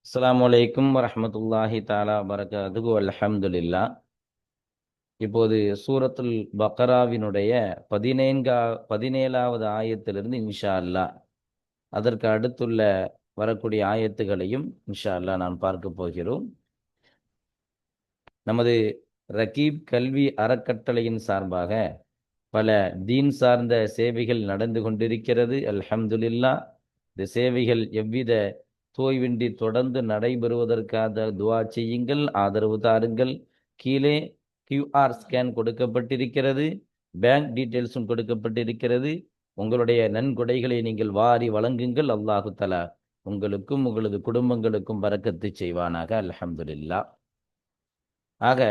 அஸ்ஸலாமு அலைக்கும் வரஹ்மத்துல்லாஹி தஆலா வபரகாத்துஹு அல்ஹம்துலில்லா. இப்போது சூரத்துல் பக்ராவினுடைய 17வது ஆயத்திலிருந்து இன்ஷா அல்லாஹ் அதற்கு அடுத்துள்ள வரக்கூடிய ஆயத்துகளையும் இன்ஷா அல்லாஹ் நாம் பார்க்க போகிறோம். நமது ரகீப் கல்வி அறக்கட்டளையின் சார்பாக பல தீன் சார்ந்த சேவைகள் நடந்து கொண்டிருக்கிறது. அல்ஹம்துலில்லாஹ். இந்த சேவைகள் எவ்வித தோய்வின்றி தொடர்ந்து நடைபெறுவதற்காக துஆ செய்யுங்கள், ஆதரவு தாருங்கள். கீழே QR ஸ்கேன் கொடுக்கப்பட்டிருக்கிறது, பேங்க் டீட்டெயில்ஸும் கொடுக்கப்பட்டிருக்கிறது. உங்களுடைய நன்கொடைகளை நீங்கள் வாரி வழங்குங்கள். அல்லாஹு தஆலா உங்களுக்கும் உங்களது குடும்பங்களுக்கும் பரக்கத்து செய்வானாக. அல்ஹம்துலில்லாஹ். ஆக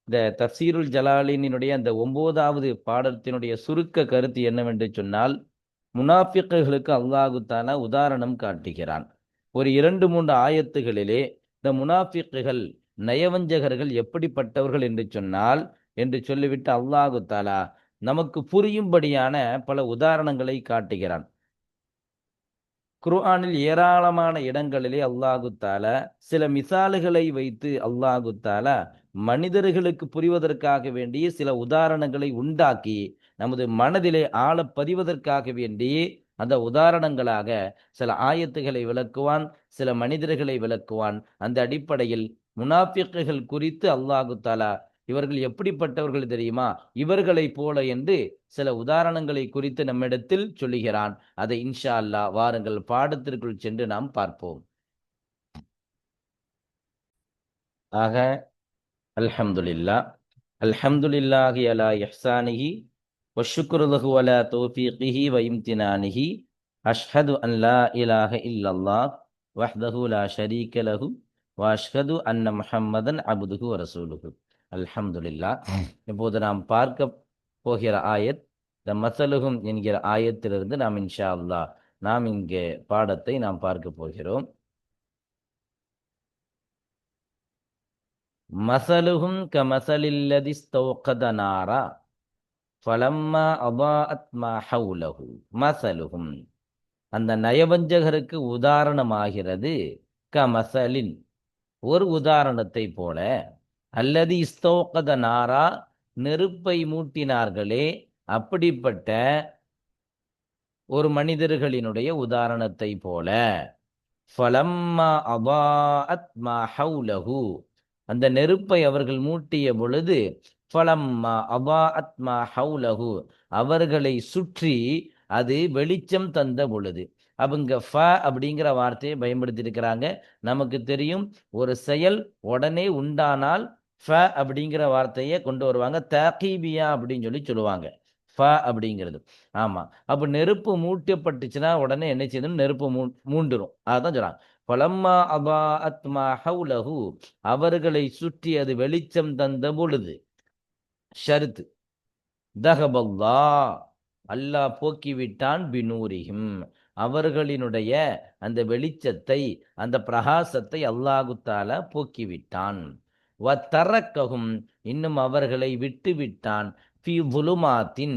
இந்த தஃசீருல் ஜலாலினுடைய அந்த 9வது பாடத்தினுடைய சுருக்க கருத்து என்னவென்று சொன்னால், முனாஃபிக்குகளுக்கு அல்லாஹு தஆலா உதாரணம் காட்டுகிறான். ஒரு 2-3 ஆயத்துகளிலே இந்த முனாஃபிக்குகள், நயவஞ்சகர்கள் எப்படிப்பட்டவர்கள் என்று சொன்னால் என்று சொல்லிவிட்டு அல்லாஹு தஆலா நமக்கு புரியும்படியான பல உதாரணங்களை காட்டுகிறான். குர்ஆனில் ஏராளமான இடங்களிலே அல்லாஹு தஆலா சில மிசால்களை வைத்து அல்லாஹு தஆலா மனிதர்களுக்கு புரிவதற்காக வேண்டிய சில உதாரணங்களை உண்டாக்கி நமது மனதிலே ஆழப் பதிவதற்காக வேண்டி அந்த உதாரணங்களாக சில ஆயத்துகளை விளக்குவான், சில மனிதர்களை விளக்குவான். அந்த அடிப்படையில் முனாஃபிக்குகள் குறித்து அல்லாஹு தஆலா இவர்கள் எப்படிப்பட்டவர்கள் தெரியுமா, இவர்களைப் போல என்று சில உதாரணங்களை குறித்து நம்மிடத்தில் சொல்லுகிறான். அதை இன்ஷா அல்லாஹ் வாருங்கள் பாடத்திற்குள் சென்று நாம் பார்ப்போம். ஆக அல்ஹம்துலில்லாஹ். அல்ஹம்துலில்லாஹி அலா இஹ்சானிஹி வஷ்ஷுக்ரு லஹு அலா தௌஃபீகிஹி வ இம்தினானிஹி. அஷ்ஹது அன் லா இலாஹ இல்லல்லாஹ் வஹ்தஹு லா ஷரீக லஹு வ அஷ்ஹது அன்ன முஹம்மதன் அப்துஹு வ ரசூலுஹு. அல்ஹம்துலில்லாஹ். இப்போது நாம் பார்க்க போகிற ஆயத் இந்த மஸலுஹும் என்கிற ஆயத்திலிருந்து நாம் இன்ஷா அல்லாஹ் நாம் இங்கே பாடத்தை நாம் பார்க்க போகிறோம். மஸலுஹும் கமஸலில்லதி இஸ்தௌகத நாரா ஃபலம்மா அதாஅத் மா ஹவுலஹு. மஸலுஹும் அந்த நயவஞ்சகருக்கு உதாரணமாகிறது, கமஸலின் ஒரு உதாரணத்தை போல, அல்லதி இஸ்தௌகத நாரா நெருப்பை மூட்டினார்களே அப்படிப்பட்ட ஒரு மனிதர்களினுடைய உதாரணத்தை போல. ஃபலம்மா அதாஅத் மா ஹவுலஹு அந்த நெருப்பை அவர்கள் மூட்டிய பொழுது, ஃபலம்மா அதாஅத் மா ஹவுலஹு அவர்களை சுற்றி அது வெளிச்சம் தந்த பொழுது. அவங்க அப்படிங்கிற வார்த்தையை பயன்படுத்தி இருக்கிறாங்க. நமக்கு தெரியும், ஒரு செயல் உடனே உண்டானால் அப்படிங்கிற வார்த்தையை கொண்டு வருவாங்க. தகீபியா அப்படின்னு சொல்லி சொல்லுவாங்க. அப்படிங்கிறது. ஆமா. அப்ப நெருப்பு மூட்டப்பட்டுச்சுன்னா உடனே என்ன செய்யணும், நெருப்பு மூண்டுரும். அதான் சொல்றாங்க. ஃபலம்மா அதாஅத் மா ஹவுலஹு அவர்களை சுற்றி அது வெளிச்சம் தந்த பொழுது. ஷருத்து தஹபல்லாஹ் அல்லாஹ் போக்கிவிட்டான், பினூரிஹிம் அவர்களினுடைய அந்த வெளிச்சத்தை, அந்த பிரகாசத்தை அல்லாஹு தஆலா போக்கிவிட்டான். வ தரக்கஹும் இன்னும் அவர்களை விட்டு விட்டான், ஃபீ ظுலுமாத்தின்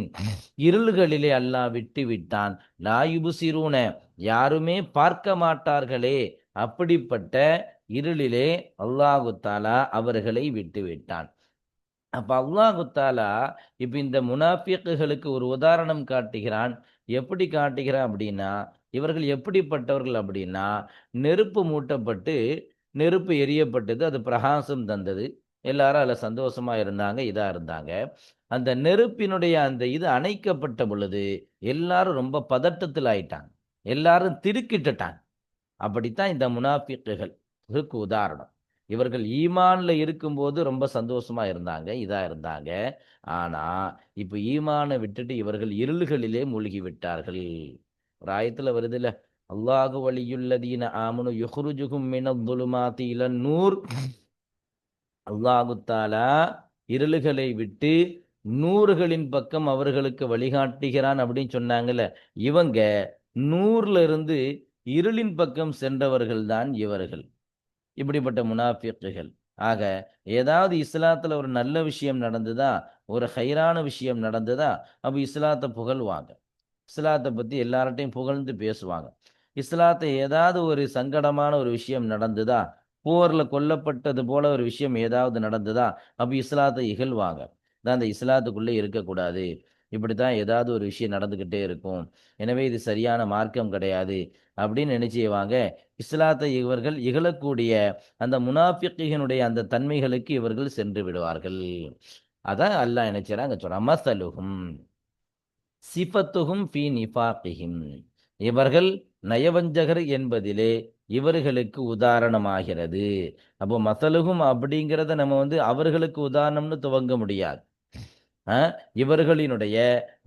இருள்களிலே அல்லாஹ் விட்டு விட்டான், லா யுப்சிரூன யாருமே பார்க்க மாட்டார்களே அப்படிப்பட்ட இருளிலே அல்லாஹு தஆலா அவர்களை விட்டு விட்டான். அப்ப அல்லாஹு தஆலா இப்ப இந்த முனாஃபிக்குகளுக்கு ஒரு உதாரணம் காட்டுகிறான். எப்படி காட்டுகிறான் அப்படின்னா, இவர்கள் எப்படிப்பட்டவர்கள் அப்படின்னா, நெருப்பு மூட்டப்பட்டு நெருப்பு எரியப்பட்டது, அது பிரகாசம் தந்தது. எல்லாரும் அதுல சந்தோஷமா இருந்தாங்க, இதா இருந்தாங்க. அந்த நெருப்பினுடைய அந்த இது அணைக்கப்பட்ட பொழுது எல்லாரும் ரொம்ப பதட்டத்தில் ஆயிட்டாங்க, எல்லாரும் திடுக்கிட்டுட்டாங்க. அப்படித்தான் இந்த முனாஃபிக்குகள் இதுக்கு உதாரணம். இவர்கள் ஈமான்ல இருக்கும்போது ரொம்ப சந்தோஷமா இருந்தாங்க, இதா இருந்தாங்க. ஆனா இப்ப ஈமான விட்டுட்டு இவர்கள் இருள்களிலே மூழ்கி விட்டார்கள். ஒரு ஆயத்துல வருதுல்ல, அல்லாஹு வலியுல்லதீன ஆமனு யுஹ்ருஜுஹும் மினல்-ظுலுமாத்தி இலன்-நூர். அல்லாஹு தஆலா இருள்களை விட்டு நூறுகளின் பக்கம் அவர்களுக்கு வழிகாட்டுகிறான் அப்படின்னு சொன்னாங்கல்ல. இவங்க நூறுல இருந்து இருளின் பக்கம் சென்றவர்கள் தான் இவர்கள். இப்படிப்பட்ட முனாஃபிக்குகள். ஆக ஏதாவது இஸ்லாத்துல ஒரு நல்ல விஷயம் நடந்ததா, ஒரு ஹைரான விஷயம் நடந்ததா, அப்ப இஸ்லாத்த புகழ்வாங்க. இஸ்லாத்த பத்தி எல்லார்ட்டையும் புகழ்ந்து பேசுவாங்க. இஸ்லாத்தை ஏதாவது ஒரு சங்கடமான ஒரு விஷயம் நடந்துதா, போர்ல கொல்லப்பட்டது போல ஒரு விஷயம் ஏதாவது நடந்துதா, அப்ப இஸ்லாத்தை இகழ்வாங்க. தான் அந்த இஸ்லாத்துக்குள்ளே இருக்கக்கூடாது. இப்படித்தான் ஏதாவது ஒரு விஷயம் நடந்துகிட்டே இருக்கும். எனவே இது சரியான மார்க்கம் கிடையாது. அப்படின்னு என்ன செய்வாங்க, இஸ்லாத்தை இவர்கள் இகழக்கூடிய அந்த முனாஃபிக்குகளுடைய அந்த தன்மைகளுக்கு இவர்கள் சென்று விடுவார்கள். அதான் அல்லாஹ் என்ன செய்றான் அங்க சொல்றான். மஸலுஹும் சிஃபத்துஹும் ஃபீ நிஃபாகிஹிம். இவர்கள் நயவஞ்சகர் என்பதிலே இவர்களுக்கு உதாரணமாகிறது. அப்போ மஸலுஹும் அப்படிங்கிறத நம்ம வந்து அவர்களுக்கு உதாரணம்னு துவங்க முடியாது. அ இவர்களினுடைய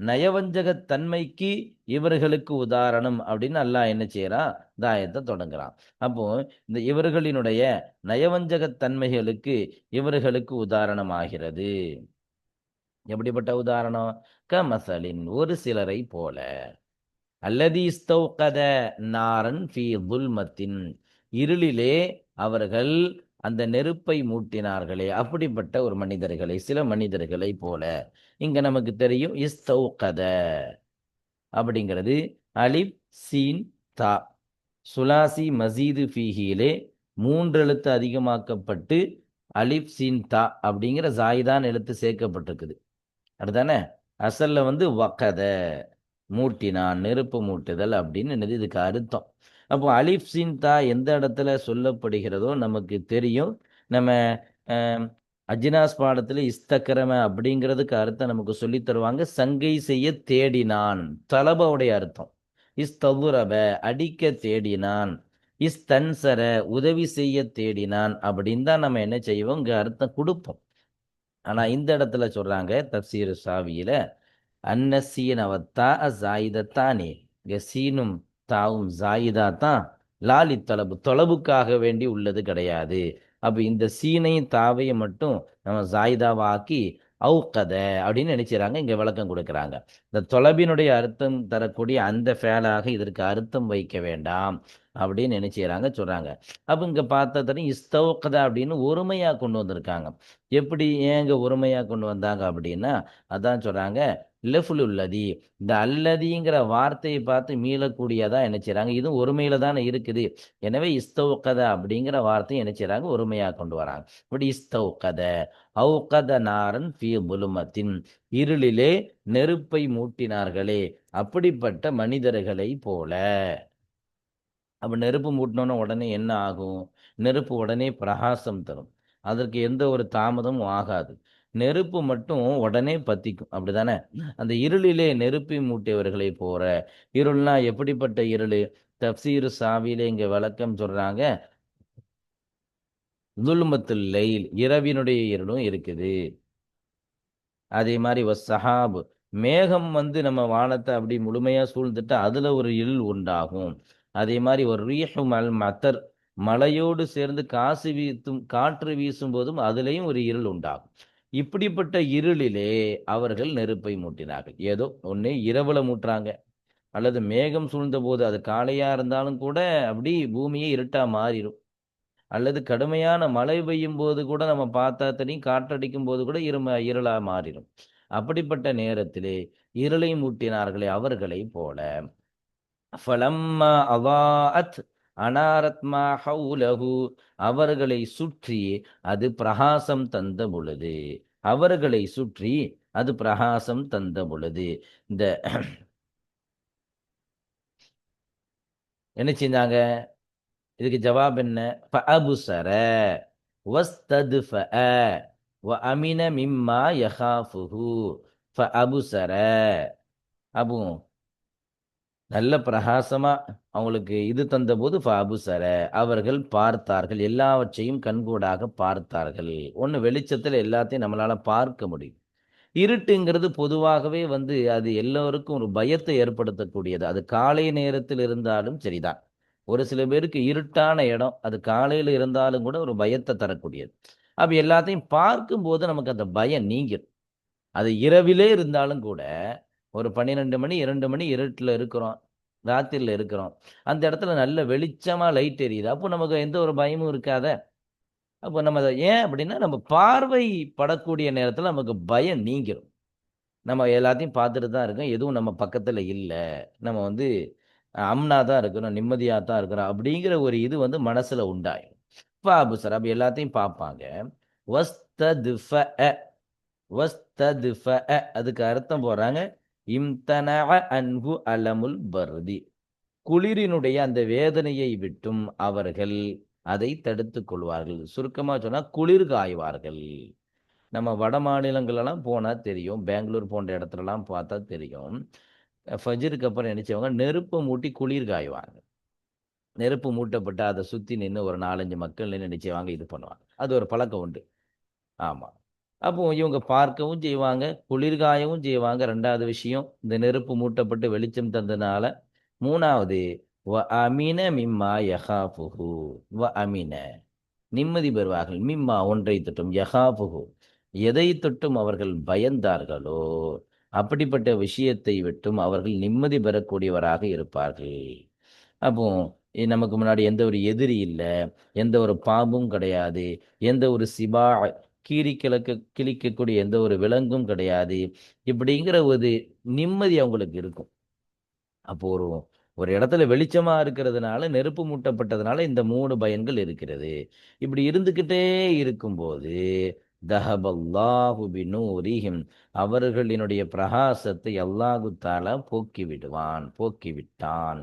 நயவஞ்சகத் தன்மைக்கு இவர்களுக்கு உதாரணம் அப்படின்னு அல்லாஹ் என்ன செய்றான்? இந்த ஆயத்த தொடங்குறான். அப்போ இந்த இவர்களினுடைய நயவஞ்சகத் தன்மைகளுக்கு இவர்களுக்கு உதாரணமாகிறது. எப்படிப்பட்ட உதாரணம்? கமசலின் ஒரு சிலரை போல. அல்லதி இஸ்தௌகத நாரன் ஃபீ துல்மத்தின். இருளிலே அவர்கள் அந்த நெருப்பை மூட்டினார்களே, அப்படிப்பட்ட ஒரு மனிதர்களை, சில மனிதர்களை போல. இங்க நமக்கு தெரியும் இஸ்தௌகத அப்படிங்கிறது அலிஃப், சீன், தா. சுலாசி மசீது ஃபீஹியிலே 3 எழுத்து அதிகமாக்கப்பட்டு அலிஃப், சீன், தா அப்படிங்கிற ஜாயிதான் எழுத்து சேர்க்கப்பட்டிருக்குது. அப்படிதானே? அசல்ல வந்து வகத மூட்டினான், நெருப்பு மூட்டுதல் அப்படின்னு என்னது இதுக்கு அர்த்தம். அப்போ அலிஃப், சீன், தா எந்த இடத்துல சொல்லப்படுகிறதோ நமக்கு தெரியும். நம்ம அ அஜ்னாஸ் பாடத்துல இஸ்தக்ரம அப்படிங்கிறதுக்கு அர்த்தம் நமக்கு சொல்லித் தருவாங்க. சங்கை செய்ய தேடினான். தலபவுடைய அர்த்தம். இஸ்ததுரப அடிக்க தேடினான். இஸ்தன்சர உதவி செய்ய தேடினான் அப்படின்னு தான் நம்ம என்ன செய்வோம்? இங்க அர்த்தம் குடுப்போம். ஆனா இந்த இடத்துல சொல்றாங்க தப்சீர் சாவியில அன்ன சீன வத்தா ஜாயிதத்தானே. இங்க சீனும் தாவும் ஜாயிதா தான். லாலி தொலபு தொலபுக்காக வேண்டி உள்ளது கிடையாது. அப்ப இந்த சீனையும் தாவையும் மட்டும் நம்ம ஜாயிதாவா ஆக்கி அவுக்கத அப்படின்னு நினைச்சுறாங்க. இங்க விளக்கம் கொடுக்குறாங்க. இந்த தொலபினுடைய அர்த்தம் தரக்கூடிய அந்த ஃபேலாக இதற்கு அர்த்தம் வைக்க வேண்டாம் அப்படின்னு நினைச்சுறாங்க சொல்றாங்க. அப்ப இங்க பார்த்தா தெரியும் இஸ்தௌகத அப்படின்னு ஒருமையா கொண்டு வந்திருக்காங்க. எப்படி ஏங்க ஒருமையா கொண்டு வந்தாங்க அப்படின்னா, அதான் சொல்றாங்க லெஃபுல் உள்ளதி. இந்த அல்லதிங்கிற வார்த்தையை பார்த்து மீளக்கூடியதா என்ன செய்றாங்க? இதுவும் ஒருமையில தானே இருக்குது. எனவே இஸ்தௌகத அப்படிங்கிற வார்த்தையை என்ன செய்றாங்க? ஒருமையா கொண்டு வராங்க. இப்படி இஸ்தௌகத அவுகத நாரன் ஃபீ புலுமத்தின். இருளிலே நெருப்பை மூட்டினார்களே, அப்படிப்பட்ட மனிதர்களை போல. அப்ப நெருப்பு மூட்டுனோன உடனே என்ன ஆகும்? நெருப்பு உடனே பிரகாசம் தரும். அதற்கு எந்த ஒரு தாமதமும் ஆகாது. நெருப்பு மட்டும் உடனே பத்திக்கும். அப்படிதானே? அந்த இருளிலே நெருப்பை மூட்டியவர்களை போல. இருள்னா எப்படிப்பட்ட இருளு? தஃப்சீர் சாவியிலே இங்க விளக்கம் சொல்றாங்க. லுல்மத்துல் லைல் இரவினுடைய இருளும் இருக்குது. அதே மாரி வஸ்ஸஹாப் மேகம் வந்து நம்ம வானத்த அப்படி முழுமையா சூழ்ந்துட்டா, அதுல ஒரு இருள் உண்டாகும். அதே மாரி ஒரு ரீஹு மல் மத்தர் மழையோடு சேர்ந்து காற்று வீசும்போதும் அதிலேயும் ஒரு இருள் உண்டாகும். இப்படிப்பட்ட இருளிலே அவர்கள் நெருப்பை மூட்டினார்கள். ஏதோ ஒண்ணு இரவுல மூட்டுறாங்க. அல்லது மேகம் சூழ்ந்தபோது அது காலையா இருந்தாலும் கூட அப்படி பூமியே இருட்டா மாறிரும். அல்லது கடுமையான மழை பெய்யும்போது கூட நம்ம பார்த்தா தெரியும், காற்றடிக்கும்போது கூட இருளா மாறிரும். அப்படிப்பட்ட நேரத்திலே இருளை மூட்டினார்களே அவர்களைப் போல. ஃபலம்மா அதாஅத் அனாரத் மா ஹவுலஹு. அவர்களை சுற்றி அது பிரகாசம் தந்த பொழுது. அவர்களை சுற்றி அது பிரகாசம் தந்த பொழுது. இந்த என்ன செஞ்சாங்க? இதுக்கு ஜவாப் என்ன? ஃபஅபுஸர வஸ்தத்ஃபஅ வஅமின மிம்மா யகாஃபுஹு. ஃபஅபுஸர. அப்போ நல்ல பிரகாசமா அவங்களுக்கு இது தந்தபோது ஃபஅபுஸர அவர்கள் பார்த்தார்கள். எல்லாவற்றையும் கண்கூடாக பார்த்தார்கள். ஒண்ணு வெளிச்சத்துல எல்லாத்தையும் நம்மளால பார்க்க முடியும். இருட்டுங்கிறது பொதுவாகவே வந்து அது எல்லோருக்கும் ஒரு பயத்தை ஏற்படுத்தக்கூடியது. அது காலை நேரத்தில் இருந்தாலும் சரிதான். ஒரு சில பேருக்கு இருட்டான இடம், அது காலையில இருந்தாலும் கூட ஒரு பயத்த தரக்கூடியது. அப்ப எல்லாத்தையும் பார்க்கும்போது நமக்கு அந்த பயம் நீங்கிரும். அது இரவிலே இருந்தாலும் கூட, ஒரு 12 மணி, 2 மணி இருட்டுல இருக்கிறோம். ராத்திரில இருக்கிறோம். அந்த இடத்துல நல்ல வெளிச்சமா லைட் எரியுது. அப்போ நமக்கு எந்த ஒரு பயமும் இருக்காதா? அப்போ நம்ம அத ஏன் அப்படின்னா, நம்ம பார்வை படக்கூடிய நேரத்துல நமக்கு பயம் நீங்கிரும். நம்ம எல்லாத்தையும் பார்த்துட்டு தான் இருக்கோம். எதுவும் நம்ம பக்கத்துல இல்ல. நம்ம வந்து அம்னா தான் இருக்கிறோம், நிம்மதியா தான் இருக்கிறோம் அப்படிங்கிற ஒரு இது வந்து மனசுல உண்டாயிரும். ஃபாபுசர் அப்ப எல்லாத்தையும் பார்ப்பாங்க. வஸ்ததுஃபஅ வஸ்ததுஃபஅ அதுக்கு அர்த்தம் போடுறாங்க. இம்தனஅ அன்ஹு அலமுல் பர்தி. குளிரினுடைய அந்த வேதனையை விட்டும் அவர்கள் அதை தடுத்துக் கொள்வார்கள். சுருக்கமா சொன்னா குளிர் காய்வார்கள். நம்ம வட மாநிலங்களெல்லாம் போனா தெரியும். பெங்களூர் போன்ற இடத்துலலாம் பார்த்தா தெரியும். ஃபஜ்ருக்கு அப்புறம் என்ன செய்வாங்க, நெருப்ப மூட்டி குளிர் காய்வாங்க. நெருப்பு மூட்டப்பட்டு அத சுத்தி நின்னு ஒரு 4, 5 மக்கள் நின்னு என்ன செய்வாங்க, இது பண்ணுவாங்க. அது ஒரு பழக்கம் உண்டு. ஆமா. அப்போ இவங்க பார்க்கவும் செய்வாங்க, குளிர்காயவும் செய்வாங்க. 2வது விஷயம், இந்த நெருப்பு மூட்டப்பட்டு வெளிச்சம் தந்தனால. 3வது அமின மிம்மா யகாஃபுஹு அமின நிம்மதி பெறுவார்கள். மிம்மா ஒன்றை தொட்டும் யகாஃபுஹு எதை தொட்டும் அவர்கள் பயந்தார்களோ, அப்படிப்பட்ட விஷயத்தை விட்டும் அவர்கள் நிம்மதி பெறக்கூடியவராக இருப்பார்கள். அப்போ நமக்கு முன்னாடி எந்த ஒரு எதிரி இல்ல, எந்த ஒரு பாம்பும் கிடையாது, எந்த ஒரு கீறி கிழிக்கக்கூடிய எந்த ஒரு விலங்கும் கிடையாது. இப்படிங்கிற ஒரு நிம்மதி அவங்களுக்கு இருக்கும். அப்போ ஒரு ஒரு இடத்துல வெளிச்சமா இருக்கிறதுனால, நெருப்பு மூட்டப்பட்டதுனால இந்த 3 பயன்கள் இருக்கிறது. இப்படி இருந்துகிட்டே இருக்கும்போது, தஹபல்லாஹு பினூரிஹிம் அவர்களினுடைய பிரகாசத்தை அல்லாஹு தஆலா போக்கி விடுவான், போக்கிவிட்டான்.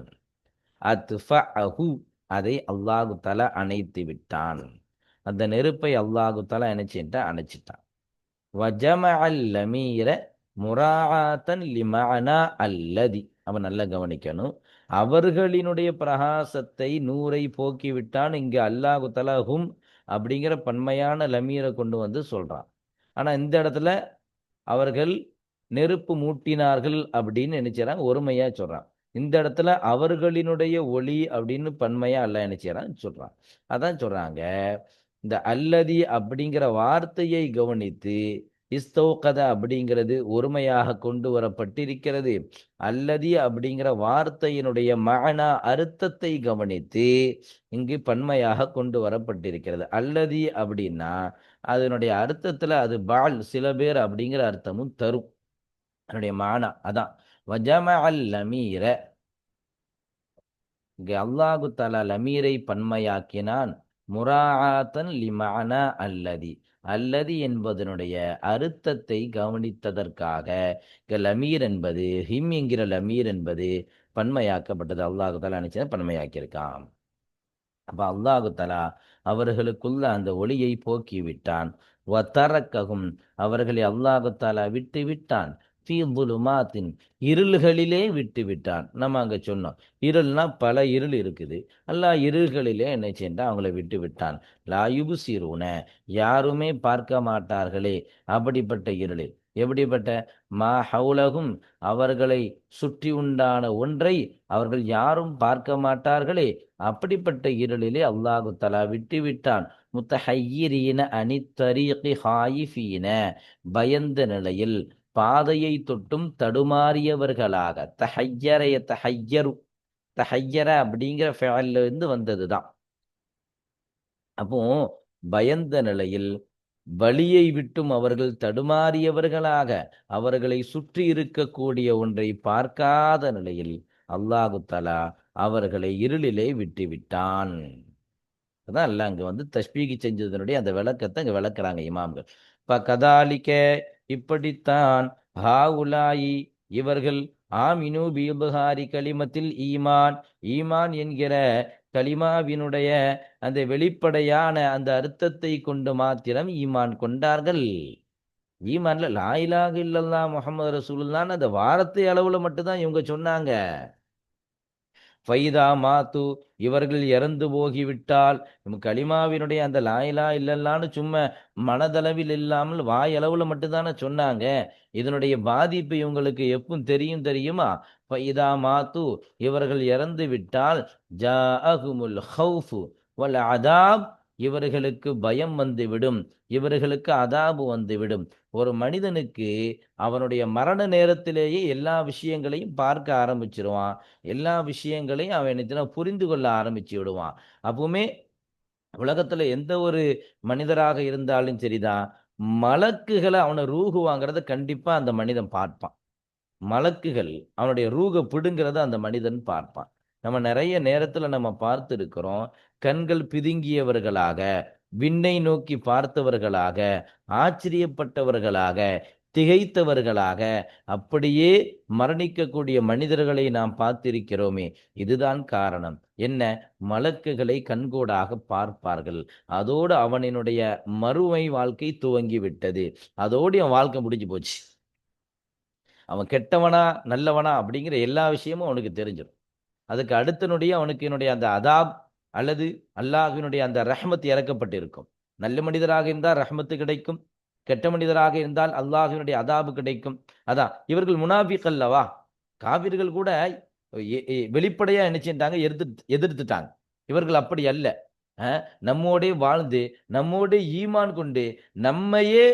அத்ஃபஅஹு அதை அல்லாஹு தஆலா அணைத்து விட்டான். அந்த நெருப்பை அல்லாஹு தஆலா என்ன செஞ்சுட்டான்? அணைச்சுட்டான். வஜமஅல் லமீர முராஆத்தன் லிமஅனா அல்லதி. அப்ப நல்லா கவனிக்கணும். அவர்களினுடைய பிரகாசத்தை நூரை போக்கிவிட்டான். இங்க அல்லாஹு தஆலா ஹும் அப்படிங்கிற பன்மையான லமீர கொண்டு வந்து சொல்றான். ஆனா இந்த இடத்துல அவர்கள் நெருப்பு மூட்டினார்கள் அப்படின்னு என்ன செய்றாங்க? ஒருமையா சொல்றான். இந்த இடத்துல அவர்களினுடைய ஒளி அப்படின்னு பன்மையா அல்லாஹ் என்ன செய்றான்? சொல்றான். அதான் சொல்றாங்க. இந்த அல்லதி அப்படிங்கிற வார்த்தையை கவனித்து, இஸ்தௌகத அப்படிங்கிறது ஒருமையாக கொண்டு வரப்பட்டிருக்கிறது. அல்லதி அப்படிங்கிற வார்த்தையினுடைய மஅனா அர்த்தத்தை கவனித்து, இங்கு பன்மையாக கொண்டு வரப்பட்டிருக்கிறது. அல்லதி அப்படின்னா, அதனுடைய அர்த்தத்துல அது சில பேர் அப்படிங்கிற அர்த்தமும் தரும். அதனுடைய மானா அதான். வஜமஅல் லமீர இங்க அல்லாஹு தஆலா லமீரை பன்மையாக்கினான். முராஆத்தன் லிமஅனா அல்லதி. அல்லதி என்பதனுடைய அர்த்தத்தை கவனித்ததற்காக இங்க லமீர் என்பது ஹிம் என்கிற லமீர் என்பது பன்மையாக்கப்பட்டது. அல்லாஹு தஆலா நினைச்சதை பன்மையாக்கியிருக்கான். அப்ப அல்லாஹு தஆலா அவர்களுக்குள்ள அந்த ஒளியை போக்கி விட்டான். வதரக்கஹும் அவர்களை அல்லாஹு தஆலா விட்டு விட்டான். ஃபீ ظுலுமாத்தின் இருள்களிலே விட்டு விட்டான். நம்ம அங்க சொன்னோம். இருள்னா பல இருள் இருக்குது. அல்லாஹ் இருள்களிலே என்ன செய்தான்? அவங்கள விட்டு விட்டான். லா யுப்சிரூன யாருமே பார்க்க மாட்டார்களே அப்படிப்பட்ட இருளில். எப்படிப்பட்ட மா ஹவுலகும் அவர்களை சுற்றி உண்டான ஒன்றை அவர்கள் யாரும் பார்க்க மாட்டார்களே அப்படிப்பட்ட இருளிலே அல்லாஹு தஆலா விட்டு விட்டான். முத்தஹய்யிரீன அனித்தரீகி ஹாயிஃபீன பயந்த நிலையில் பாதையை தொட்டும் தடுமாறியவர்களாக. தஹய்யர யதஹய்யரு தஹய்யர அப்படிங்கிற ஃபெயல்ல இருந்து வந்ததுதான். அப்போ பயந்த நிலையில் வழியை விட்டும் அவர்கள் தடுமாறியவர்களாக அவர்களை சுற்றி இருக்கக்கூடிய ஒன்றை பார்க்காத நிலையில் அல்லாஹு தஆலா அவர்களை இருளிலே விட்டுவிட்டான். அதான் அல்லாஹ் அங்க வந்து தஷ்பீகி செஞ்சதனுடைய அந்த விளக்கத்தை இங்க விளக்குறாங்க இமாம்கள். கதாலிக்க இப்படித்தான் ஹாவுலாயி இவர்கள் ஆமினு பிஇப்ஹாரி கலிமத்தில் ஈமான் ஈமான் என்கிற கலிமாவினுடைய அந்த வெளிப்படையான அந்த அர்த்தத்தை கொண்டு மாத்திரம் ஈமான் கொண்டார்கள். ஈமான்ல லா இலாஹ இல்லல்லாஹ் முஹம்மது ரசூலுல்லாஹ்னு அந்த வார்த்தை அளவுல மட்டும் தான் இவங்க சொன்னாங்க. ஃபைதா மாத்து இவர்கள் இறந்து போகிவிட்டால் கலிமாவினுடைய அந்த லா இலாஹ இல்லல்லாஹ்னு சும்மா மனதளவில் இல்லாமல் வாயளவுல மட்டும்தானே சொன்னாங்க. இதனுடைய பாதிப்பு இவங்களுக்கு எப்பவும் தெரியுமா? ஃபைதா மாத்து இவர்கள் இறந்து விட்டால் ஜாஅஹுமுல் ஹவுஃபு வல் அதாப் இவர்களுக்கு பயம் வந்துவிடும். இவர்களுக்கு அதாபு வந்துவிடும். ஒரு மனிதனுக்கு அவனுடைய மரண நேரத்திலேயே எல்லா விஷயங்களையும் பார்க்க ஆரம்பிச்சிருவான். எல்லா விஷயங்களையும் அவன் என்ன புரிந்து கொள்ள ஆரம்பிச்சு விடுவான். அப்பவுமே உலகத்துல எந்த ஒரு மனிதராக இருந்தாலும் சரிதான், மலக்குகள அவன ரூஹு வாங்குறத கண்டிப்பா அந்த மனிதன் பார்ப்பான். மலக்குகள் அவனுடைய ரூஹ பிடுங்கிறத அந்த மனிதன் பார்ப்பான். நம்ம நிறைய நேரத்துல நம்ம பார்த்து இருக்கிறோம். கண்கள் பிதுங்கியவர்களாக, விண்ணை நோக்கி பார்த்தவர்களாக, ஆச்சரியப்பட்டவர்களாக, திகைத்தவர்களாக, அப்படியே மரணிக்கக்கூடிய மனிதர்களை நாம் பார்த்திருக்கிறோமே. இதுதான் காரணம். என்ன? மலக்குகளை கண்கூடாக பார்ப்பார்கள். அதோடு அவனினுடைய மறுமை வாழ்க்கை துவங்கி விட்டது. அதோடு அவன் வாழ்க்கை முடிஞ்சு போச்சு. அவன் கெட்டவனா நல்லவனா அப்படிங்கிற எல்லா விஷயமும் அவனுக்கு தெரிஞ்சிடும். அதுக்கு அடுத்த நொடியே அவனுக்கு என்னுடைய அந்த அதாப் அல்லது அல்லாஹ்வினுடைய அந்த ரஹ்மத் இறக்கப்பட்டிருக்கும். நல்ல மனிதராக இருந்தால் ரஹ்மத்து கிடைக்கும், கெட்ட மனிதராக இருந்தால் அல்லாஹ்வினுடைய அதாபு கிடைக்கும். அதான் இவர்கள் முனாஃபிக் அல்லவா? காபிர்கள் கூட வெளிப்படையா என்ன செஞ்சாங்க? எதிர்த்துட்டாங்க. இவர்கள் அப்படி அல்ல. நம்மோடே வாழ்ந்து நம்மோடே ஈமான் கொண்டு நம்மையே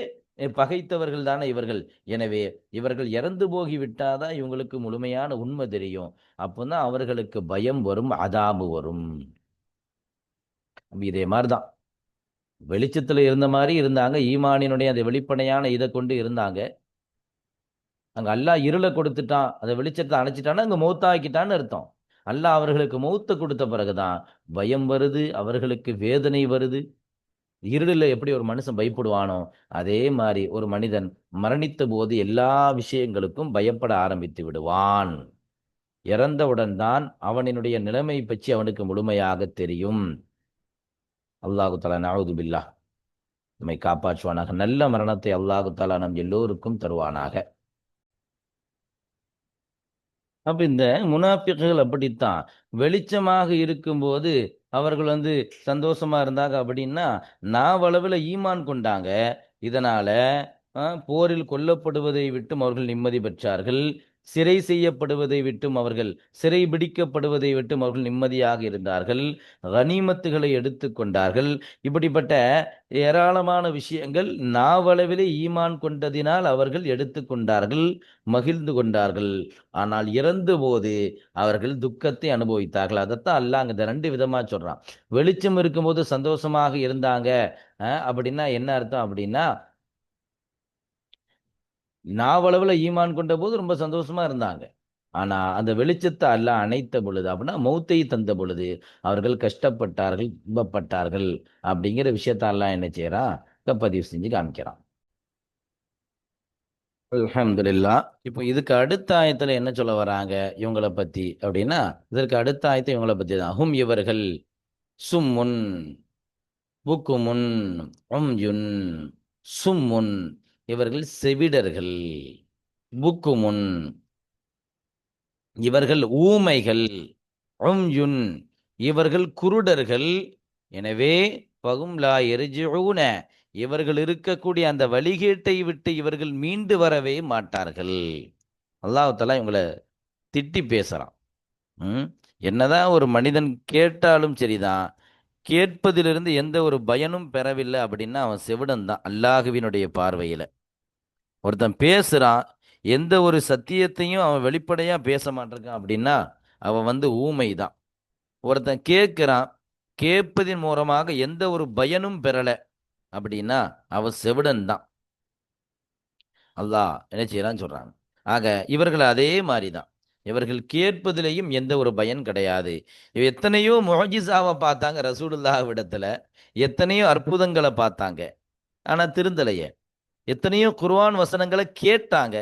பகைத்தவர்கள் தானே இவர்கள். எனவே இவர்கள் இறந்து போகி விட்டாதான் இவங்களுக்கு முழுமையான உண்மை தெரியும். அப்பதான் அவர்களுக்கு பயம் வரும், அதாபு வரும். இதே மாதிரிதான் வெளிச்சத்துல இருந்த மாதிரி இருந்தாங்க. ஈமானினுடைய அந்த வெளிப்படையான இதை கொண்டு இருந்தாங்க. அங்க அல்லாஹ் இருளை கொடுத்துட்டான், அதை வெளிச்சத்தை அணைச்சிட்டான்னா அங்க மௌத்தாக்கிட்டான்னு அர்த்தம். அல்லாஹ் அவர்களுக்கு மௌத்த கொடுத்த பிறகுதான் பயம் வருது, அவர்களுக்கு வேதனை வருது. இருளில் எப்படி ஒரு மனுஷன் பயப்படுவானோ அதே மாதிரி ஒரு மனிதன் மரணித்த போது எல்லா விஷயங்களுக்கும் பயப்பட ஆரம்பித்து விடுவான். இறந்தவுடன் தான் அவனினுடைய நிலைமை பற்றி அவனுக்கு முழுமையாக தெரியும். அல்லாஹு தஆலா நஅூது பில்லாஹ் நம்மை காப்பாற்றுவானாக. நல்ல மரணத்தை அல்லாஹு தஆலா நம் எல்லோருக்கும் தருவானாக. அப்ப இந்த முனாஃபிக்குகள் அப்படித்தான். வெளிச்சமாக இருக்கும்போது அவர்கள் சந்தோஷமா இருந்தாங்க அப்படின்னா, நாவளவுல ஈமான் கொண்டாங்க. இதனால போரில் கொல்லப்படுவதை விட்டும் அவர்கள் நிம்மதி பெற்றார்கள். சிறை செய்யப்படுவதை விட்டும் அவர்கள் சிறை பிடிக்கப்படுவதை விட்டும் அவர்கள் நிம்மதியாக இருந்தார்கள். கனிமத்துகளை எடுத்துக்கொண்டார்கள். இப்படிப்பட்ட ஏராளமான விஷயங்கள் நாவளவிலே ஈமான் கொண்டதினால் அவர்கள் எடுத்துக்கொண்டார்கள், மகிழ்ந்து கொண்டார்கள். ஆனால் இறந்த போது அவர்கள் துக்கத்தை அனுபவித்தார்கள். அதைத்தான் அல்லாஹ் இந்த 2 விதமா சொல்றான். வெளிச்சம் இருக்கும்போது சந்தோஷமாக இருந்தாங்க அப்படின்னா என்ன அர்த்தம் அப்படின்னா, நாவளவுல ஈமான் கொண்ட போது ரொம்ப சந்தோஷமா இருந்தாங்க. ஆனா அந்த வெளிச்சத்தை அல்லாஹ் அணைத்த பொழுது அப்படின்னா மௌத்தை தந்த பொழுது அவர்கள் கஷ்டப்பட்டார்கள், துன்பப்பட்டார்கள். அப்படிங்கிற விஷயத்த அல்லாஹ் என்ன செய்யறான்? பதிவு செஞ்சு காமிக்கிறான். அல்ஹம்துலில்லாஹ். இப்போ இதுக்கு அடுத்த ஆயத்துல என்ன சொல்ல வராங்க இவங்கள பத்தி அப்படின்னா, இதற்கு அடுத்த ஆயத்தை இவங்கள பத்தி தான். ஹும் இவர்கள் சும்முன் புக்குமுன் உம்யுன். சும்முன் இவர்கள் செவிடர்கள், புக்குமுன் இவர்கள் ஊமைகள், உம்யுன் இவர்கள் குருடர்கள். எனவே பகும் லா எர்ஜிஊன இவர்கள் இருக்கக்கூடிய அந்த வழிகேட்டை விட்டு இவர்கள் மீண்டு வரவே மாட்டார்கள். அல்லாஹ் தஆலா இவங்களை திட்டி பேசுறான். என்னதான் ஒரு மனிதன் கேட்டாலும் சரிதான், கேட்பதிலிருந்து எந்த ஒரு பயனும் பெறவில்லை அப்படின்னா அவன் செவிடன் தான் அல்லாஹுவினுடைய பார்வையில. ஒருத்தன் பேசுறான், எந்த ஒரு சத்தியத்தையும் அவன் வெளிப்படையா பேச மாட்டிருக்கான் அப்படின்னா அவன் ஊமை தான். ஒருத்தன் கேட்கிறான், கேட்பதின் மூலமாக எந்த ஒரு பயனும் பெறல அப்படின்னா அவன் செவிடன் தான். அல்லாஹ் என்ன செய்யறான்னு சொல்றாங்க. ஆக இவர்கள் அதே மாதிரிதான். இவர்கள் கேட்பதிலேயும் எந்த ஒரு பயன் கிடையாது. எத்தனையோ முஅஜிஸாவை பார்த்தாங்க ரசூலுல்லாஹ் விடத்துல, எத்தனையோ அற்புதங்களை பார்த்தாங்க, ஆனா திருந்தலையே. எத்தனையோ குர்ஆன் வசனங்களை கேட்டாங்க,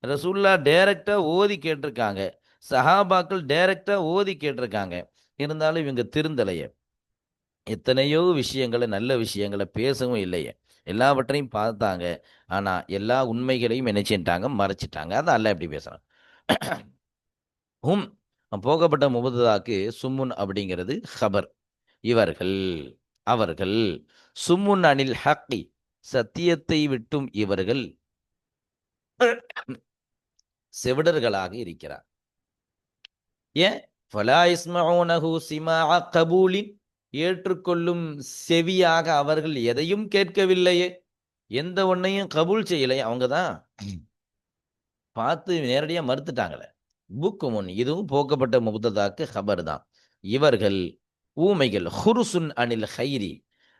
ரசூல்லா டைரக்டா ஓதி கேட்டிருக்காங்க, சஹாபாக்கள் டைரக்டா ஓதி கேட்டிருக்காங்க, இருந்தாலும் இவங்க திருந்தலையே. எத்தனையோ விஷயங்களை நல்ல விஷயங்களை பேசவும் இல்லையே. எல்லாவற்றையும் பார்த்தாங்க, ஆனா எல்லா உண்மைகளையும் என்ன செஞ்சிட்டாங்க? மறைச்சிட்டாங்க. அதான் அல்லாஹ் எப்படி பேசுறான். ஹும் போகப்பட்ட முபத்ததாக்கு சும்முன் அப்படிங்கிறது ஹபர். இவர்கள் அவர்கள் சும்முன் அனில் ஹக்கி சத்தியத்தை விட்டும் இவர்கள் செவிடர்களாக இருக்கிறார். ஏன்? ஃபலா யஸ்மஊனஹு சிமாஅ கபூலின் ஏற்றுக்கொள்ளும் செவியாக அவர்கள் எதையும் கேட்கவில்லையே, எந்த ஒன்னையும் கபூல் செய்யலை. அவங்க தான் பார்த்து நேரடியா மறுத்துட்டாங்களே. புக்கு முன் இதுவும் போக்கப்பட்ட முபத்ததாக்கு ஹபர் தான். இவர்கள் ஊமைகள், ஹுருசுன் அனில் ஹைரி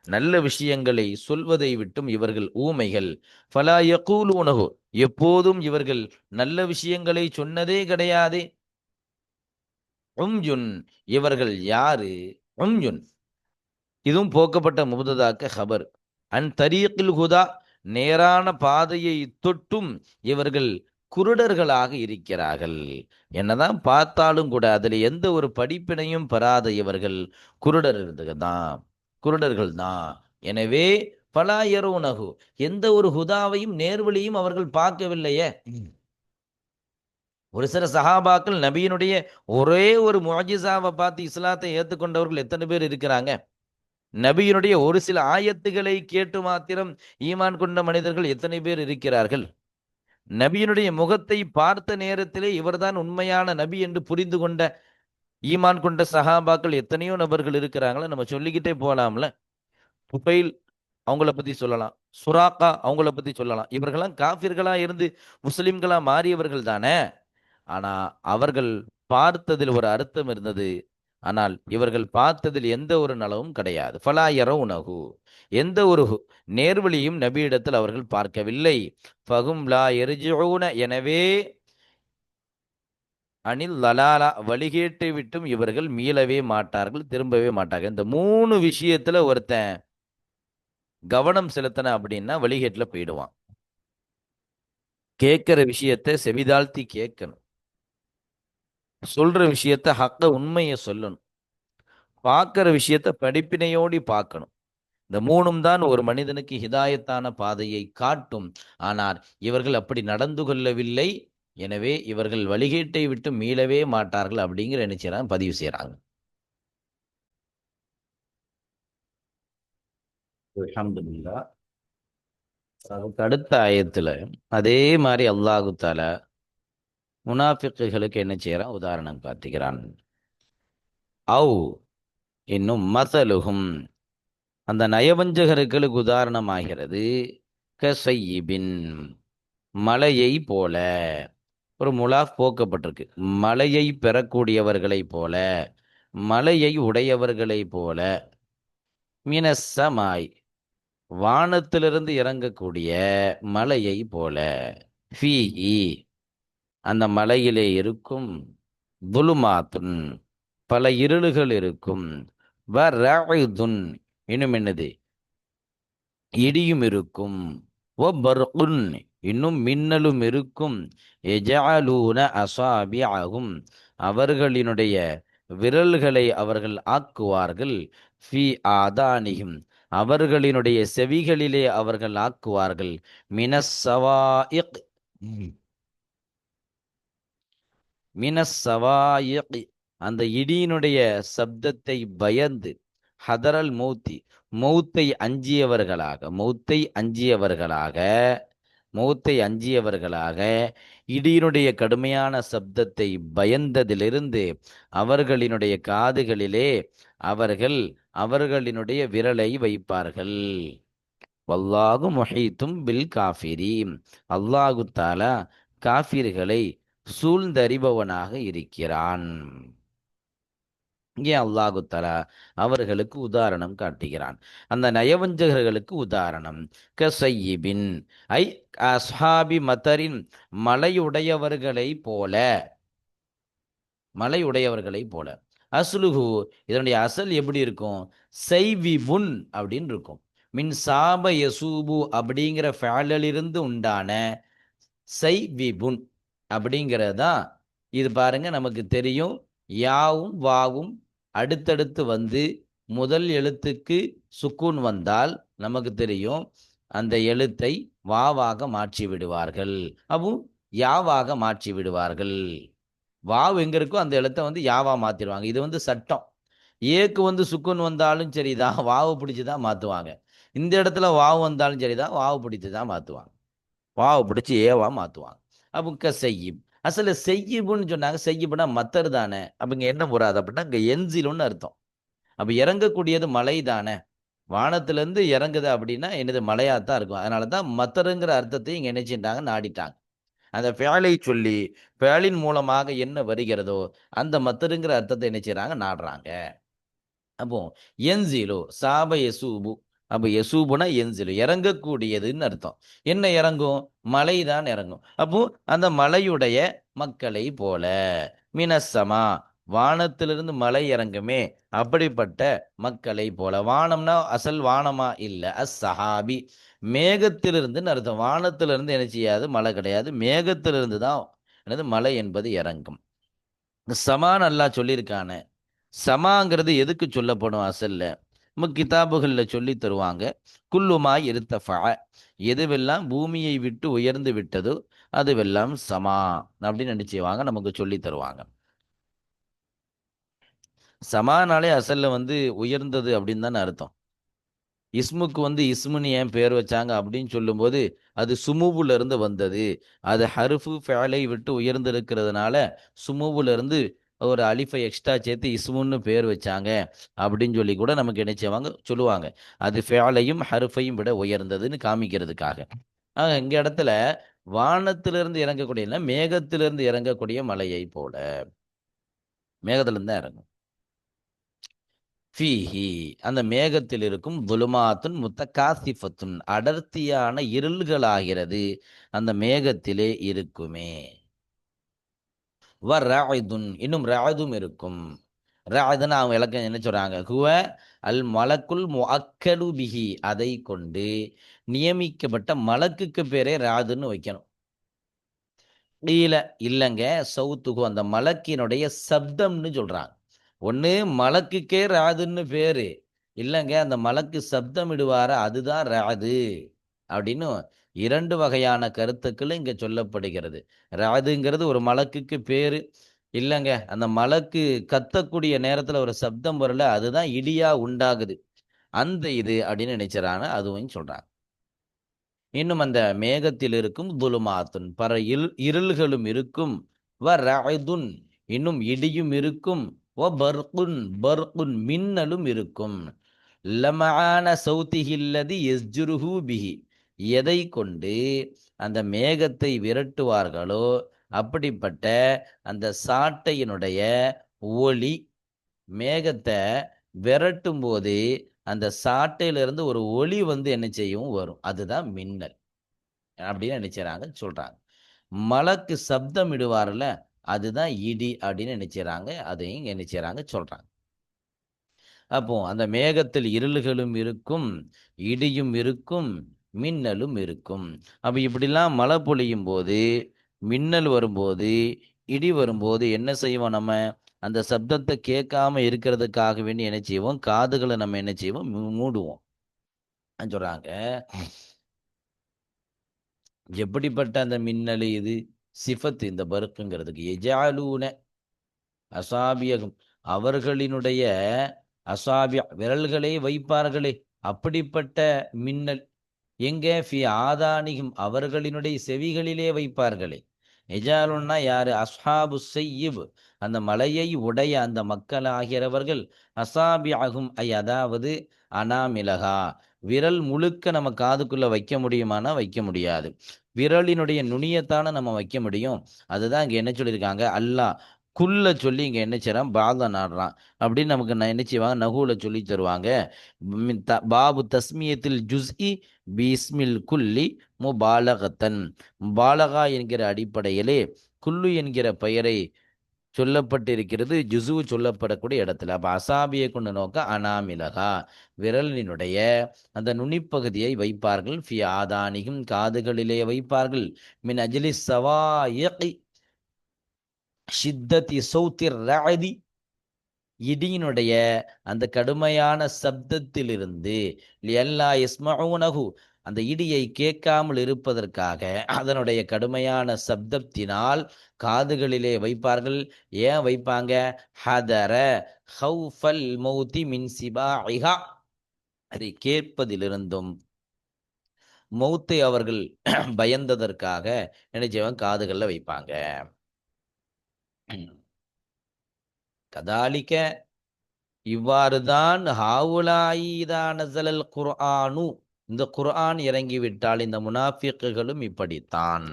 நல்ல விஷயங்களை சொல்வதை விட்டும் இவர்கள் ஊமைகள். ஃபலா யகூலூனஹு எப்போதும் இவர்கள் நல்ல விஷயங்களை சொன்னதே கிடையாது. உம்யுன் இவர்கள் யாரு? உம்யுன் இதுவும் போக்கப்பட்ட முபததாக்க ஹபர். அன் தரீக்கில் ஹுதா நேரான பாதையை தொட்டும் இவர்கள் குருடர்களாக இருக்கிறார்கள். என்னதான் பார்த்தாலும் கூட அதில் எந்த ஒரு படிப்பினையும் பெறாத இவர்கள் குருடர்கள் தான், குருடர்கள் தான். எனவே பலா யரவுனஹு எந்த ஒரு ஹுதாவையும் நேர்வழியும் அவர்கள் பார்க்கவில்லையே. ஒரு சில சஹாபாக்கள் நபியினுடைய ஒரே ஒரு முஅஜிசாவை பார்த்து இஸ்லாத்தை ஏற்றுக்கொண்டவர்கள் எத்தனை பேர் இருக்கிறாங்க? நபியினுடைய ஒரு சில ஆயத்துகளை கேட்டு மாத்திரம் ஈமான் கொண்ட மனிதர்கள் எத்தனை பேர் இருக்கிறார்கள்? நபியினுடைய முகத்தை பார்த்த நேரத்திலே இவர்தான் உண்மையான நபி என்று புரிந்து கொண்ட ஈமான் கொண்ட சஹாபாக்கள் எத்தனையோ நபர்கள் இருக்கிறாங்களா? நம்ம சொல்லிக்கிட்டே போலாம்ல. புகைல் அவங்கள பத்தி சொல்லலாம், சுராக்கா அவங்கள பத்தி சொல்லலாம். இவர்கள்லாம் காஃபிர்களா இருந்து முஸ்லிம்களா மாறியவர்கள் தானே. ஆனா அவர்கள் பார்த்ததில் ஒரு அர்த்தம் இருந்தது. ஆனால் இவர்கள் பார்த்ததில் எந்த ஒரு நலவும் கிடையாது. ஃபலா யரவுனஹு எந்த ஒரு நேர்வழியும் நபியிடத்தில் அவர்கள் பார்க்கவில்லை. ஃபஹும் லா யர்ஜிஊன எனவே அனில் லலாலா வழிகேட்டை விட்டும் இவர்கள் மீளவே மாட்டார்கள், திரும்பவே மாட்டார்கள். இந்த மூணு விஷயத்துல ஒருத்தன் கவனம் செலுத்தின அப்படின்னா வழிகேட்டுல போயிடுவான். கேட்கிற விஷயத்தை செவிதாழ்த்தி கேட்கணும், சொல்ற விஷயத்த ஹக்க உண்மையை சொல்லணும், பார்க்கிற விஷயத்த படிப்பினையோடி பார்க்கணும். இந்த மூணும் தான் ஒரு மனிதனுக்கு ஹிதாயத்தான பாதையை காட்டும். ஆனால் இவர்கள் அப்படி நடந்து கொள்ளவில்லை. எனவே இவர்கள் வழிகேட்டை விட்டு மீளவே மாட்டார்கள் அப்படிங்கிற என்ன செய்றாங்க? பதிவு செய்யறாங்க. அல்ஹம்துலில்லாஹ். அதுக்கு அடுத்த ஆயத்துல அதே மாதிரி அல்லாஹு தாலா முனாஃபிக்குகளுக்கு என்ன செய்யறான்? உதாரணம் காட்டுகிறான். அவ் இன்னும் மசலுகும் அந்த நயவஞ்சகர்களுக்கு உதாரணமாகிறது. கசையிபின் மலையை போல. ஒரு முலாஃப் போக்கப்பட்டிருக்கு. மலையை பெறக்கூடியவர்களை போல, மலையை உடையவர்களை போல. மினஸ்ஸமாய் வானத்திலிருந்து இறங்கக்கூடிய மலையை போல. ஃபீஹி அந்த மலையிலே இருக்கும் துலுமாத்துன் பல இருளுகள் இருக்கும். வரதுன் இன்னும் என்னது? இடியும் இருக்கும். வபர்குன் இன்னும் மின்னலும் இருக்கும். எஜஅலூன அஸாபிஅஹும் அவர்களினுடைய விரல்களை அவர்கள் ஆக்குவார்கள். ஃபி ஆதானிஹிம் அவர்களினுடைய செவிகளிலே அவர்கள் ஆக்குவார்கள். மினஸ்ஸவாயிக் மினஸ்ஸவாயிக் அந்த இடியினுடைய சப்தத்தை பயந்து, ஹதரல் மௌத்தி மௌத்தை அஞ்சியவர்களாக, மௌத்தை அஞ்சியவர்களாக, மௌத்தை அஞ்சியவர்களாக, இடியினுடைய கடுமையான சப்தத்தை பயந்ததிலிருந்து அவர்களினுடைய காதுகளிலே அவர்கள் அவர்களினுடைய விரலை வைப்பார்கள். வல்லாஹு முஹீத்தும் பில் காஃபிரீன் அல்லாஹு தாலா காஃபிர்களை சூழ்ந்தறிபவனாக இருக்கிறான். இங்கே அல்லாஹு தஆலா அவர்களுக்கு உதாரணம் காட்டுகிறான். அந்த நயவஞ்சகர்களுக்கு உதாரணம் கசையிபின் ஐ அஸ்ஹாபி மதரின் மலையுடையவர்களை போல, மலையுடையவர்களை போல. அஸ்லுஹு இதனுடைய அசல் எப்படி இருக்கும்? செய்விபுன் அப்படின்னு இருக்கும். மின் சாப யசூபு அப்படிங்கிற ஃபேலிலிருந்து உண்டான செய்விபுன் அப்படிங்கிறதா. இது பாருங்க நமக்கு தெரியும். யாவும் வாவும் அடுத்தடுத்து வந்து முதல் எழுத்துக்கு சுக்கூன் வந்தால் நமக்கு தெரியும் அந்த எழுத்தை வாவாக மாற்றி விடுவார்கள். அப்போ யாவாக மாற்றி விடுவார்கள். வாவ் எங்க இருக்கோ அந்த எழுத்தை வந்து யாவா மாத்திடுவாங்க. இது வந்து சட்டம். ஏக்கு வந்து சுக்குன் வந்தாலும் சரிதான், வாவு பிடிச்சு தான் மாத்துவாங்க. இந்த இடத்துல வாவு வந்தாலும் சரிதான், வாவு பிடிச்சு தான் மாத்துவாங்க. வாவு பிடிச்சி ஏவா மாத்துவாங்க. அப்போ செய்யும் அசல செய்யுன்னு சொன்னாங்க. செய்யுனா மத்தர் தானே. அப்ப இங்க என்ன போறாது அப்படின்னா இங்க என்சிலுன்னு அர்த்தம். அப்ப இறங்கக்கூடியது மலை தானே. வானத்திலிருந்து இறங்குது அப்படின்னா என்னது? மலையாத்தான் இருக்கும். அதனாலதான் மத்தருங்கிற அர்த்தத்தை இங்க என்ன செஞ்சாங்க? நாடிட்டாங்க. அந்த ஃபேலை சொல்லி ஃபேலின் மூலமாக என்ன வருகிறதோ அந்த மத்தருங்கிற அர்த்தத்தை என்ன செய்றாங்க? நாடுறாங்க. அப்போ என்சிலு சாப யசூபு. அப்ப யசூபுனா என்சிலு இறங்கக்கூடியதுன்னு அர்த்தம். என்ன இறங்கும்? மலை தான் இறங்கும். அப்போ அந்த மலையுடைய மக்களை போல. மினஸ்ஸமா வானத்திலிருந்து மழை இறங்குமே அப்படிப்பட்ட மக்களை போல. வானம்னா அசல் வானமா இல்லை, சஹாபி, மேகத்திலிருந்து அர்த்தம். வானத்திலிருந்து என்ன செய்யாது, மழை கிடையாது, மேகத்திலிருந்து தான் என்னது மழை என்பது இறங்கும். சமான் அல்லாஹ் சொல்லியிருக்கானே, சமாங்கிறது எதுக்கு சொல்லப்படும் அசல்ல? நம்ம கிதாபுகளில் சொல்லி தருவாங்க. குல்லுமாய் இருத்தஃபா, எதுவெல்லாம் பூமியை விட்டு உயர்ந்து விட்டதோ அதுவெல்லாம் சமா அப்படின்னு நினைச்சுவாங்க, நமக்கு சொல்லி தருவாங்க. சமானாலே அசல்ல உயர்ந்தது அப்படின்னு தானே அர்த்தம். இஸ்முக்கு இஸ்முன்னு ஏன் பேர் வச்சாங்க அப்படின்னு சொல்லும்போது, அது சுமுவுல இருந்து வந்தது. அது ஹர்ஃபு ஃபேலை விட்டு உயர்ந்திருக்கிறதுனால சுமுவுல இருந்து ஒரு அலிஃபை எக்ஸ்ட்ரா சேர்த்து இஸ்முன்னு பேர் வச்சாங்க அப்படின்னு சொல்லி கூட நமக்கு என்ன செய்வாங்க, சொல்லுவாங்க. அது ஃபேலையும் ஹர்ஃபையும் விட உயர்ந்ததுன்னு காமிக்கிறதுக்காக. இங்க இடத்துல வானத்திலிருந்து இறங்கக்கூடிய இல்ல, மேகத்திலிருந்து இறங்கக்கூடிய மலையை போல. மேகத்திலிருந்து தான் இறங்கும். ஃபீஹி, அந்த மேகத்தில் இருக்கும் துலுமாத்துன் முத்தகாசிஃபத்துன், அடர்த்தியான இருள்களாகிறது அந்த மேகத்திலே இருக்குமே. ராயிதுன், இன்னும் ராதும் இருக்கும். ராதுன்னு அவங்க விளக்கம் என்ன சொல்றாங்க, ஹுவ அல் மலக்குல் முஅக்கலு பிஹி, அதை கொண்டு நியமிக்கப்பட்ட மலக்குக்கு பேரே ராதுன்னு வைக்கணும். இல்ல, இல்லைங்க, சவுத்துகு, அந்த மலக்கினுடைய சப்தம்னு சொல்றாங்க. ஒண்ணு மலக்குக்கே ராதுன்னு பேரு, இல்லைங்க அந்த மலக்கு சப்தம் இடுவார அதுதான் ராது அப்படின்னு இரண்டு வகையான கருத்துக்கள் இங்க சொல்லப்படுகிறது. ராதுங்கிறது ஒரு மலக்குக்கு பேரு, இல்லைங்க அந்த மலக்கு கத்தக்கூடிய நேரத்துல ஒரு சப்தம் வரல அதுதான் இடியா உண்டாகுது, அந்த இது அப்படின்னு நினைச்சாங்க, அதுவும் சொல்றாங்க. இன்னும் அந்த மேகத்தில் இருக்கும் துலுமாத்துன், பல இருள்களும் இருக்கும். ரஅதுன், இன்னும் இடியும் இருக்கும். பர்குன், பர்குன் மின்னலும் இருக்கும். லமஆன சௌதிஹில்லதி யஸ்ஜுருஹு பிஹி, எதை கொண்டு அந்த மேகத்தை விரட்டுவார்களோ அப்படிப்பட்ட அந்த சாட்டையினுடைய ஒளி, மேகத்தை விரட்டும் போது அந்த சாட்டையிலிருந்து ஒரு ஒளி என்ன செய்யும், வரும், அதுதான் மின்னல் அப்படின்னு நினைச்சாங்க சொல்றாங்க. மலக்கு சப்தம் இடுவார்ல அதுதான் இடி அப்படின்னு நினைச்சாங்க, அதையும் நினைச்சாங்க சொல்றாங்க. அப்போ அந்த மேகத்தில் இருள்களும் இருக்கும், இடியும் இருக்கும், மின்னலும் இருக்கும். அப்ப இப்படிலாம் மழை பொழியும் போது, மின்னல் வரும்போது, இடி வரும்போது என்ன செய்வோம் நம்ம, அந்த சப்தத்தை கேட்காம இருக்கிறதுக்காக வேண்டி என்ன செய்வோம், காதுகளை நம்ம என்ன செய்வோம், மூடுவோம் சொல்றாங்க. எப்படிப்பட்ட அந்த மின்னல் இது, சிஃபத் இந்த பருக்குங்கிறதுக்கு, எஜாலூன அசாபியகும், அவர்களினுடைய அசாபிய விரல்களே வைப்பார்களே அப்படிப்பட்ட மின்னல். எங்கே, ஃபி ஆதானிகும், அவர்களினுடைய செவிகளிலே வைப்பார்களே. எஜாலுன்னா யாரு, அஸ்ஹாபு செய்யிப், அந்த மலையை உடைய அந்த மக்கள் ஆகிறவர்கள். அசாபியாகும் ஐ, அதாவது அனாமிலகா, விரல் முழுக்க நம்ம காதுக்குள்ள வைக்க முடியுமானா வைக்க முடியாது, விரலினுடைய நுனியத்தான நம்ம வைக்க முடியும். அதுதான் இங்க என்ன சொல்லியிருக்காங்க, அல்லாஹ் குல்ல சொல்லி இங்க என்ன செய்யறான், பாத நாடுறான் அப்படின்னு நமக்கு என்ன செய்வாங்க, நகூல சொல்லி தருவாங்க. பாபு தஸ்மியத்தில் ஜுஸ்இ பீஸ்மில் குல்லி முபாலகத்தன், முபாலகா என்கிற அடிப்படையிலே குல்லு என்கிற பெயரை சொல்லப்பட்டிருக்கிறது ஜுசு சொல்லப்படக்கூடிய இடத்துல. அப்ப அசாபியை கொண்டு நோக்க அனாமிலகா, விரலினுடைய அந்த நுனிப்பகுதியை வைப்பார்கள். ஃபி ஆதானிகும், காதுகளிலே வைப்பார்கள். மின் அஜ்லி சவாயிகி ஷித்ததி சௌத்திர் ரஅதி, இடியினுடைய அந்த கடுமையான சப்தத்திலிருந்து, லியல்லா யஸ்மஊனஹு, அந்த இடியை கேட்காமல் இருப்பதற்காக அதனுடைய கடுமையான சப்தத்தினால் காதுகளிலே வைப்பார்கள். ஏன் வைப்பாங்க, ஹதர ஹௌஃபல் மௌதி மின் சிபாஇஹா, அதை கேட்பதிலிருந்தும் மௌத்தை அவர்கள் பயந்ததற்காக நினைச்சவன் காதுகளில் வைப்பாங்க. கதாலிக்க, இவ்வாறுதான் ஹாவுலாயிதான் நஸலல் குர்ஆனு, இந்த குர்ஆன் இறங்கிவிட்டால் இந்த முனாஃபிக்குகளும் இப்படித்தான்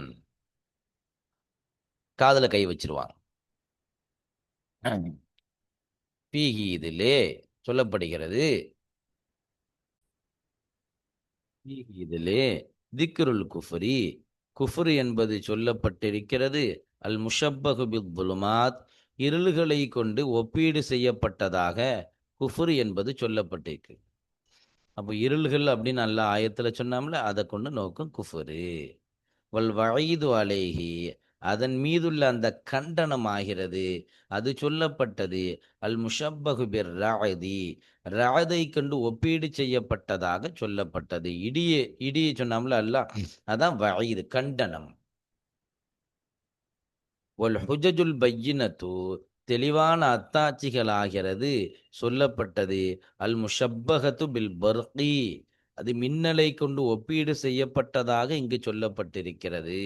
காதுல கை வச்சிருவாங்க. பீகி, இதிலே சொல்லப்படுகிறது, பீகி இதிலே திக்ருல் குஃப்ரி, குஃப்ர் என்பது சொல்லப்பட்டிருக்கிறது. அல் முஷப்பஹு பித்துலுமாத், இருள்களை கொண்டு ஒப்பீடு செய்யப்பட்டதாக குஃபுர் என்பது சொல்லப்பட்டிருக்கு. அப்போ இருள்கள் அப்படின்னு நல்ல ஆயத்துல சொன்னாமல, அதை கொண்டு நோக்கும் குஃபுரு. வல் வயீது அலைஹி, அதன் மீதுள்ள அந்த கண்டனம் ஆகிறது, அது சொல்லப்பட்டது. அல் முஷப்பகு பிர் ரஅதி, ரஅதை கண்டு ஒப்பீடு செய்யப்பட்டதாக சொல்லப்பட்டது. இடியை சொன்னாமல அல்லாஹ், அதான் வயீது கண்டனம். ஒல் ஹுஜஜுல் பையினத்து, தெளிவான அத்தாட்சிகளாகிறது சொல்லப்பட்டது. அல் முஷப்பகத்து பில் பர்கி, அது மின்னலை கொண்டு ஒப்பீடு செய்யப்பட்டதாக இங்கு சொல்லப்பட்டிருக்கிறது.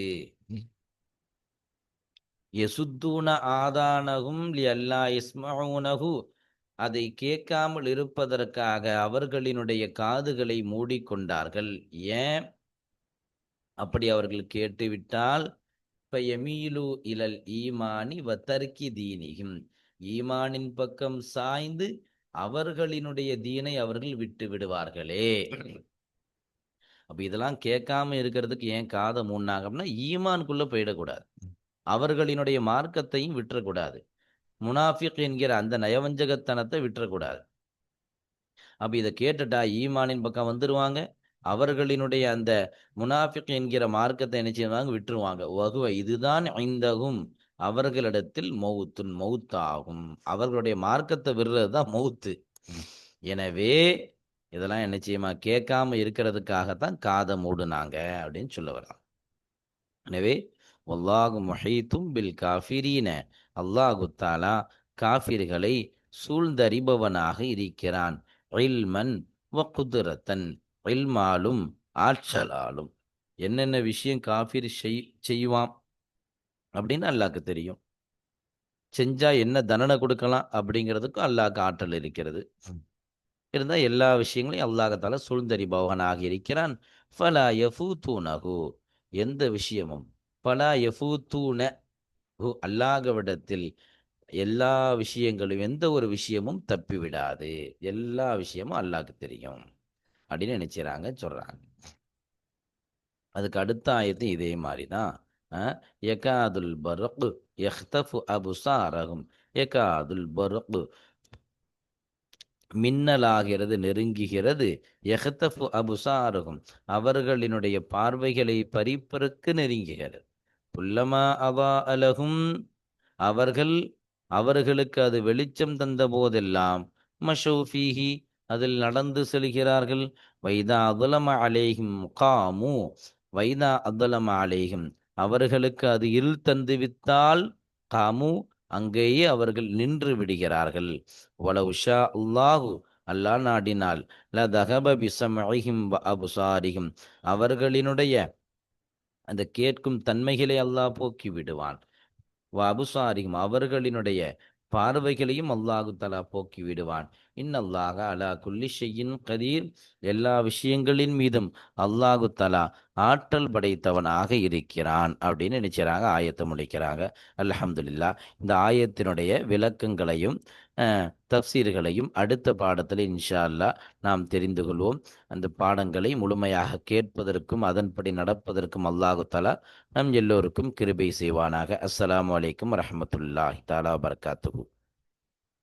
யசுத்தூன ஆதானகும் லியல்லா இஸ்மஊனஹு, அதை கேட்காமல் இருப்பதற்காக அவர்களினுடைய காதுகளை மூடிக்கொண்டார்கள். ஏன் அப்படி அவர்கள் கேட்டுவிட்டால், ஃபயமீலு இலல் ஈமானி வதர்கி தீனிஹிம், ஈமானின் பக்கம் சாய்ந்து அவர்களினுடைய தீனை அவர்கள் விட்டு விடுவார்களே. அப்ப இதெல்லாம் கேட்காம இருக்கிறதுக்கு ஏன் காதை மூடினாங்க அப்படின்னா, ஈமானுக்குள்ள போயிடக்கூடாது, அவர்களினுடைய மார்க்கத்தையும் விட்டுறக்கூடாது, முனாஃபிக் என்கிற அந்த நயவஞ்சகத்தனத்தை விட்டுறக்கூடாது. அப்ப இதை கேட்டுட்டா ஈமானின் பக்கம் வந்துருவாங்க, அவர்களினுடைய அந்த முனாஃபிக் என்கிற மார்க்கத்தை என்ன செய்வாங்க, விட்டுருவாங்க. வகுவ, இதுதான் ஐந்தகும், அவர்களிடத்தில் மௌத்துன், மௌத்தாகும். அவர்களுடைய மார்க்கத்தை விடுறது தான் மௌத்து. எனவே இதெல்லாம் என்ன செய்யுமா, கேட்காம இருக்கிறதுக்காகத்தான் காதை மூடுனாங்க அப்படின்னு சொல்ல வர்றான். எனவே வல்லாஹு முஹீத்தும் பில் காஃபிரீன, அல்லாஹு தாலா காஃபிர்களை சூழ்ந்தறிபவனாக இருக்கிறான். இல்மன் வ குதுரத்தன், இல்மாலும் ஆற்றலாலும். என்னென்ன விஷயம் காஃபிர் செய்வான் அப்படின்னு அல்லாஹ்க்கு தெரியும். செஞ்சா என்ன தண்டனை கொடுக்கலாம் அப்படிங்கிறதுக்கும் அல்லாஹ்க்கு ஆற்றல் இருக்கிறது. இருந்தால் எல்லா விஷயங்களையும் அல்லாஹ்தால சூழ்ந்தறிபவனாக இருக்கிறான். ஃபலா யஃபூத்தூனஹு, எந்த விஷயமும் ஃபலா யஃபூத்தூனஹு, அல்லாஹ்விடத்தில் எல்லா விஷயங்களும், எந்த ஒரு விஷயமும் தப்பிவிடாது. எல்லா விஷயமும் அல்லாஹ்க்கு தெரியும் அப்படின்னு நினைச்சாங்க சொல்றாங்க. அதுக்கு அடுத்த ஆயத்து இதே மாதிரி தான். யகாதுல் பர்க் யஹ்தஃபு அபுசாரஹும், யகாதுல் பர்க், மின்னலாகிறது, நெருங்குகிறது. யஹ்தஃபு அபுசாரஹும், அவர்களினுடைய பார்வைகளை பறிப்பதற்கு நெருங்குகிறது. குல்லமா அவா அலகும், அவர்கள், அவர்களுக்கு அது வெளிச்சம் தந்த போதெல்லாம், மஷூஃபீஹி, அதில் நடந்து செல்கிறார்கள். வைதா அதுலம அலேஹிம் காமு, வைதா அதுலம அலேஹிம், அவர்களுக்கு அது இருள் தந்து வித்தால், காமு, அங்கேயே அவர்கள் நின்று விடுகிறார்கள். வலவு ஷா அல்லாஹு, அல்லாஹ் நாடினால், ல தஹப பிஸம்இஹிம் வ அப்சாரிஹிம், அவர்களினுடைய அந்த கேட்கும் தன்மைகளை அல்லாஹ் போக்கி விடுவான். அபுசாரியும், அவர்களினுடைய பார்வைகளையும் அல்லாஹு தலா போக்கி விடுவான். இன்னல்லாஹ அலா குல்லி ஷையின் கதீர், எல்லா விஷயங்களின் மீதும் அல்லாஹு தலா ஆற்றல் படைத்தவனாக இருக்கிறான் அப்படின்னு நினைச்சாங்க. ஆயத்தை முடிக்கிறாங்க. அல்ஹம்துலில்லாஹ். இந்த ஆயத்தினுடைய விளக்கங்களையும் தஃசீர்களையும் அடுத்த பாடத்தில் இன்ஷா அல்லாஹ் நாம் தெரிந்து கொள்வோம். அந்த பாடங்களை முழுமையாக கேட்பதற்கும் அதன்படி நடப்பதற்கும் அல்லாஹு தலா நம் எல்லோருக்கும் கிருபை செய்வானாக. அஸ்ஸலாமு அலைக்கும் வரஹ்மத்துல்லாஹி தஆலா வபரகாத்துஹு.